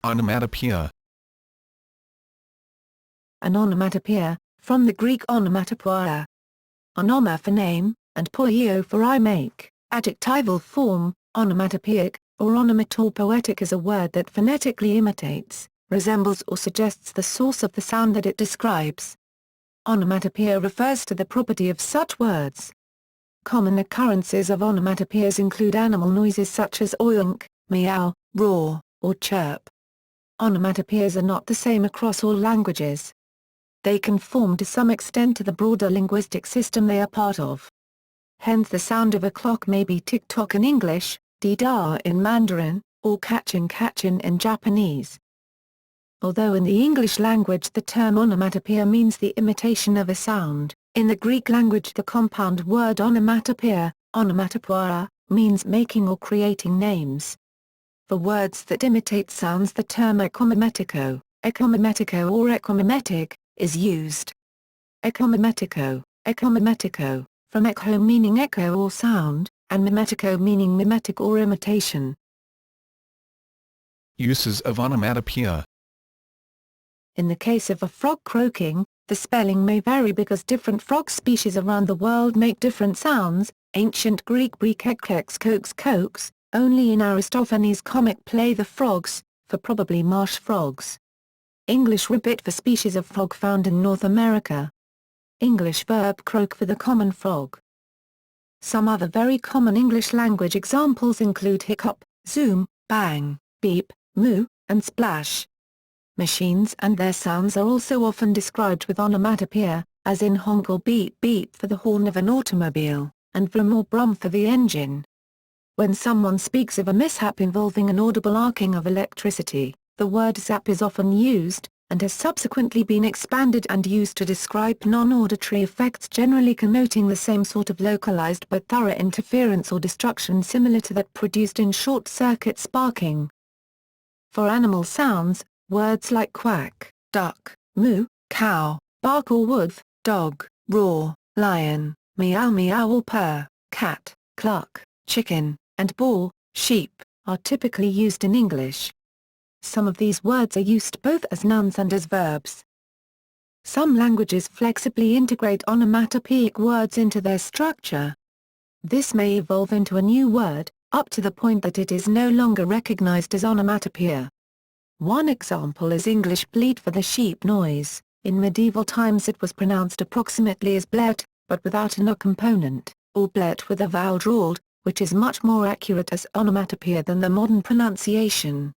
Onomatopoeia. An onomatopoeia, from the Greek onomatopoeia. Onoma for name, and ποιέω for I make, adjectival form, onomatopoeic, or onomatopoetic is a word that phonetically imitates, resembles or suggests the source of the sound that it describes. Onomatopoeia refers to the property of such words. Common occurrences of onomatopoeias include animal noises such as oink, meow, roar, or chirp. Onomatopoeias are not the same across all languages. They conform to some extent to the broader linguistic system they are part of. Hence the sound of a clock may be tick-tock in English, di-da in Mandarin, or katchin in Japanese. Although in the English language the term onomatopoeia means the imitation of a sound, in the Greek language the compound word onomatopoeia, onomatopoeia, means making or creating names. For words that imitate sounds the term ecomimetico, or eccomimetic, is used. Ecomimetico, from echo meaning echo or sound, and mimetico meaning mimetic or imitation. Uses of onomatopoeia. In the case of a frog croaking, the spelling may vary because different frog species around the world make different sounds. Ancient Greek brikekeks kokes, only in Aristophanes' comic play The Frogs, for probably marsh frogs. English ribbit for species of frog found in North America. English verb croak for the common frog. Some other very common English language examples include hiccup, zoom, bang, beep, moo, and splash. Machines and their sounds are also often described with onomatopoeia, as in honk or beep beep for the horn of an automobile, and vroom or brum for the engine. When someone speaks of a mishap involving an audible arcing of electricity, the word zap is often used, and has subsequently been expanded and used to describe non-auditory effects generally connoting the same sort of localized but thorough interference or destruction similar to that produced in short-circuit sparking. For animal sounds, words like quack, duck, moo, cow, bark or woof, dog, roar, lion, meow meow or purr, cat, cluck, chicken, and baa, sheep, are typically used in English. Some of these words are used both as nouns and as verbs. Some languages flexibly integrate onomatopoeic words into their structure. This may evolve into a new word, up to the point that it is no longer recognized as onomatopoeia. One example is English bleat for the sheep noise. In medieval times it was pronounced approximately as bleat, but without an o component, or bleat with a vowel drawled, which is much more accurate as onomatopoeia than the modern pronunciation.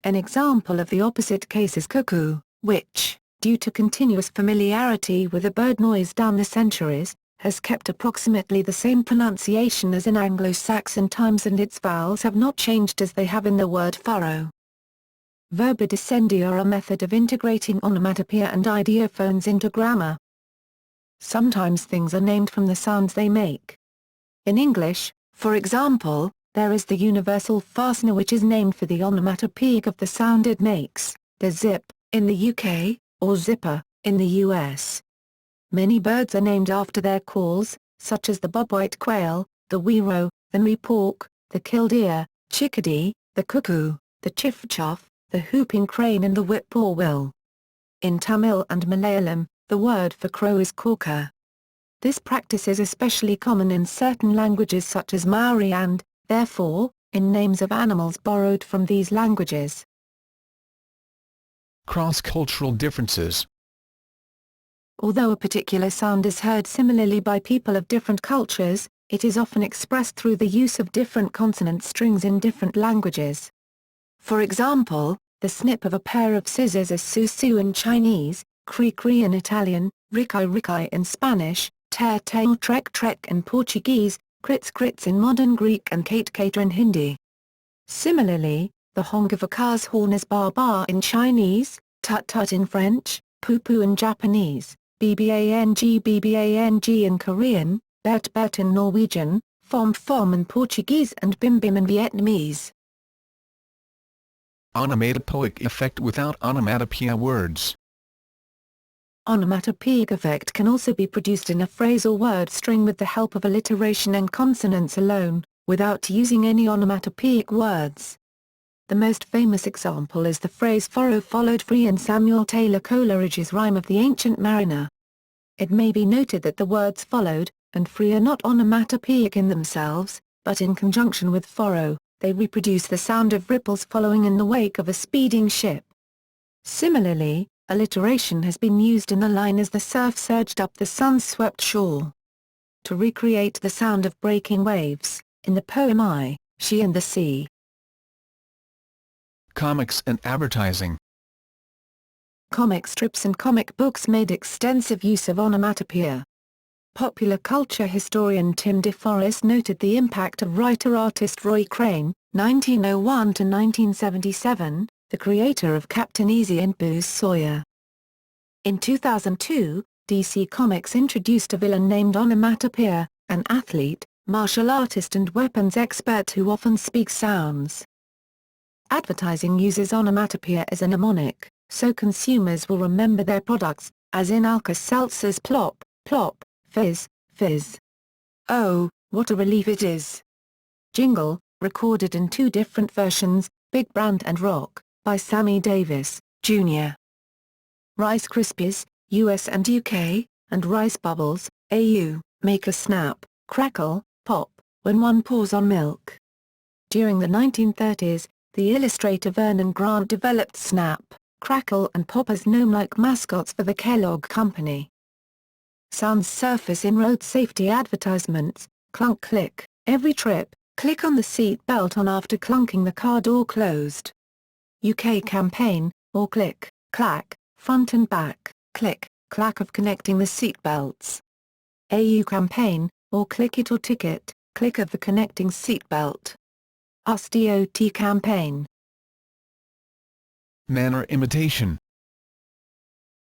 An example of the opposite case is cuckoo, which, due to continuous familiarity with the bird noise down the centuries, has kept approximately the same pronunciation as in Anglo-Saxon times and its vowels have not changed as they have in the word furrow. Verbidescendi are a method of integrating onomatopoeia and ideophones into grammar. Sometimes things are named from the sounds they make. In English, for example, there is the universal fastener which is named for the onomatopoeic of the sound it makes, the zip, in the UK, or zipper, in the US. Many birds are named after their calls, such as the bobwhite quail, the wero, the nwepork, the killdeer, chickadee, the cuckoo, the chiffchaff, the whooping crane and the whippoorwill. In Tamil and Malayalam, the word for crow is korka. This practice is especially common in certain languages such as Maori and, therefore, in names of animals borrowed from these languages. Cross-cultural differences. Although a particular sound is heard similarly by people of different cultures, it is often expressed through the use of different consonant strings in different languages. For example, the snip of a pair of scissors is su-su in Chinese, cri-cri in Italian, rikai-rikai in Spanish, tear-tear or trek-trek in Portuguese, crits-crits in modern Greek and kate-kate in Hindi. Similarly, the honk of a car's horn is ba-ba in Chinese, tut-tut in French, poo-poo in Japanese, bbang in Korean, bert-bert in Norwegian, fom-fom in Portuguese and bim-bim in Vietnamese. Onomatopoeic effect without onomatopoeia words. Onomatopoeic effect can also be produced in a phrase or word string with the help of alliteration and consonants alone, without using any onomatopoeic words. The most famous example is the phrase "furrow followed free" in Samuel Taylor Coleridge's Rime of the Ancient Mariner. It may be noted that the words "followed" and "free" are not onomatopoeic in themselves, but in conjunction with "furrow," they reproduce the sound of ripples following in the wake of a speeding ship. Similarly, alliteration has been used in the line "as the surf surged up the sun-swept shore" to recreate the sound of breaking waves, in the poem I, She and the Sea. Comics and advertising. Comic strips and comic books made extensive use of onomatopoeia. Popular culture historian Tim DeForest noted the impact of writer-artist Roy Crane, 1901–1977, the creator of Captain Easy and Booze Sawyer. In 2002, DC Comics introduced a villain named Onomatopoeia, an athlete, martial artist and weapons expert who often speaks sounds. Advertising uses onomatopoeia as a mnemonic, so consumers will remember their products, as in Alka-Seltzer's plop, plop, fizz, fizz. Oh, what a relief it is. Jingle, recorded in two different versions, Big Brand and Rock, by Sammy Davis, Jr. Rice Krispies, US and UK, and Rice Bubbles, AU, make a snap, crackle, pop, when one pours on milk. During the 1930s, the illustrator Vernon Grant developed Snap, Crackle and Pop as gnome-like mascots for the Kellogg Company. Sounds surface in road safety advertisements: clunk click, every trip, click on the seat belt on after clunking the car door closed. UK campaign, or click, clack, front and back, click, clack of connecting the seat belts. AU campaign, or click it or ticket, click of the connecting seat belt. US DOT campaign. Manner imitation.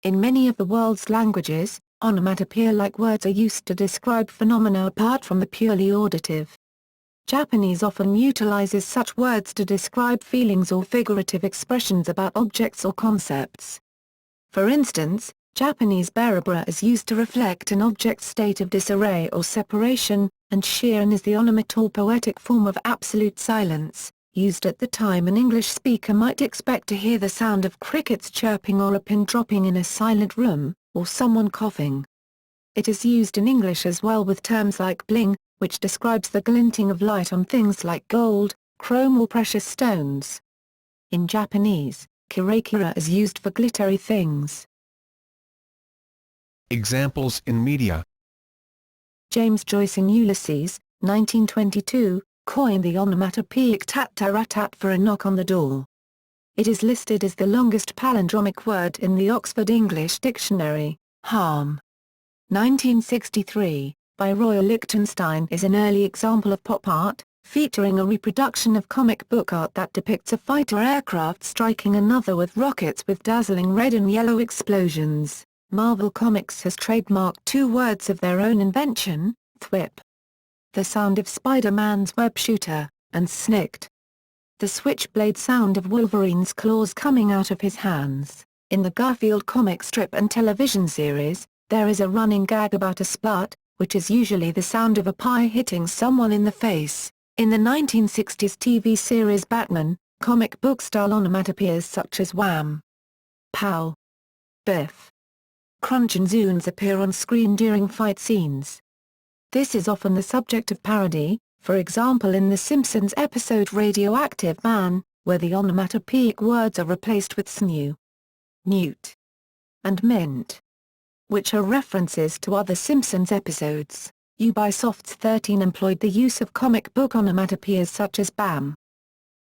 In many of the world's languages, onomatopoeia-like words are used to describe phenomena apart from the purely auditive. Japanese often utilizes such words to describe feelings or figurative expressions about objects or concepts. For instance, Japanese beribara is used to reflect an object's state of disarray or separation, and shiren is the onomatopoetic form of absolute silence, used at the time an English speaker might expect to hear the sound of crickets chirping or a pin dropping in a silent room, or someone coughing. It is used in English as well with terms like bling, which describes the glinting of light on things like gold, chrome or precious stones. In Japanese, kirakira is used for glittery things. Examples in media. James Joyce in Ulysses, 1922, coined the onomatopoeic tat-tat-rat-tat for a knock on the door. It is listed as the longest palindromic word in the Oxford English Dictionary. Harm. 1963, by Roy Lichtenstein, is an early example of pop art, featuring a reproduction of comic book art that depicts a fighter aircraft striking another with rockets with dazzling red and yellow explosions. Marvel Comics has trademarked two words of their own invention, thwip. The sound of Spider-Man's web shooter, and snicked. The switchblade sound of Wolverine's claws coming out of his hands. In the Garfield comic strip and television series, there is a running gag about a splat, which is usually the sound of a pie hitting someone in the face. In the 1960s TV series Batman, comic book-style onomatopoeias such as wham, pow, biff, crunch and zoons appear on screen during fight scenes. This is often the subject of parody, for example in The Simpsons episode Radioactive Man, where the onomatopoeic words are replaced with snew, newt, and mint, which are references to other Simpsons episodes. Ubisoft's 13 employed the use of comic book onomatopoeias such as bam,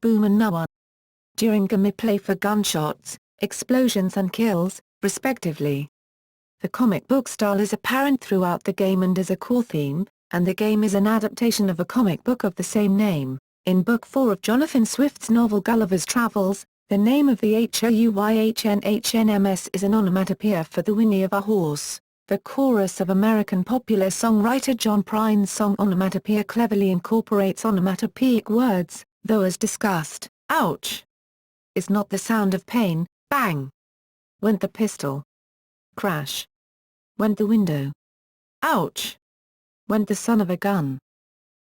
boom and noa during gameplay for gunshots, explosions and kills, respectively. The comic book style is apparent throughout the game and is a core theme, and the game is an adaptation of a comic book of the same name. In Book 4 of Jonathan Swift's novel Gulliver's Travels, the name of the Houyhnhnms is an onomatopoeia for the whinny of a horse. The chorus of American popular songwriter John Prine's song Onomatopoeia cleverly incorporates onomatopoeic words, though as discussed, ouch is not the sound of pain. Bang went the pistol. Crash went the window. Ouch went the son of a gun.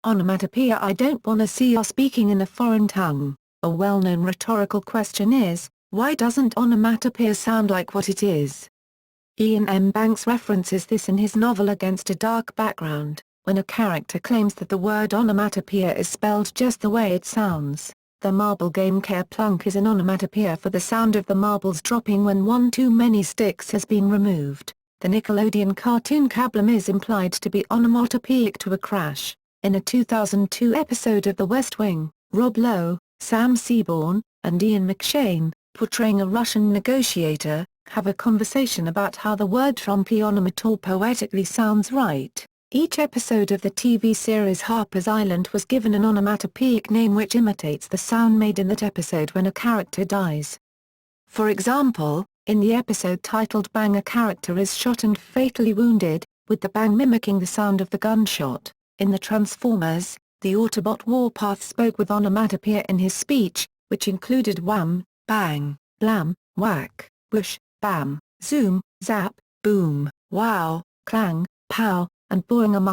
Onomatopoeia I don't wanna see you speaking in a foreign tongue, A well-known rhetorical question is, why doesn't onomatopoeia sound like what it is? Ian M. Banks references this in his novel Against a Dark Background, when a character claims that the word onomatopoeia is spelled just the way it sounds. The marble game Kerplunk is an onomatopoeia for the sound of the marbles dropping when one too many sticks has been removed. The Nickelodeon cartoon Kablam is implied to be onomatopoeic to a crash. In a 2002 episode of The West Wing, Rob Lowe, Sam Seaborn, and Ian McShane, portraying a Russian negotiator, have a conversation about how the word trumpy onomatopoetically sounds right. Each episode of the TV series Harper's Island was given an onomatopoeic name which imitates the sound made in that episode when a character dies. For example, in the episode titled Bang, a character is shot and fatally wounded, with the bang mimicking the sound of the gunshot. In the Transformers, the Autobot Warpath spoke with onomatopoeia in his speech, which included wham, bang, blam, whack, whoosh, bam, zoom, zap, boom, wow, clang, pow, and boing, among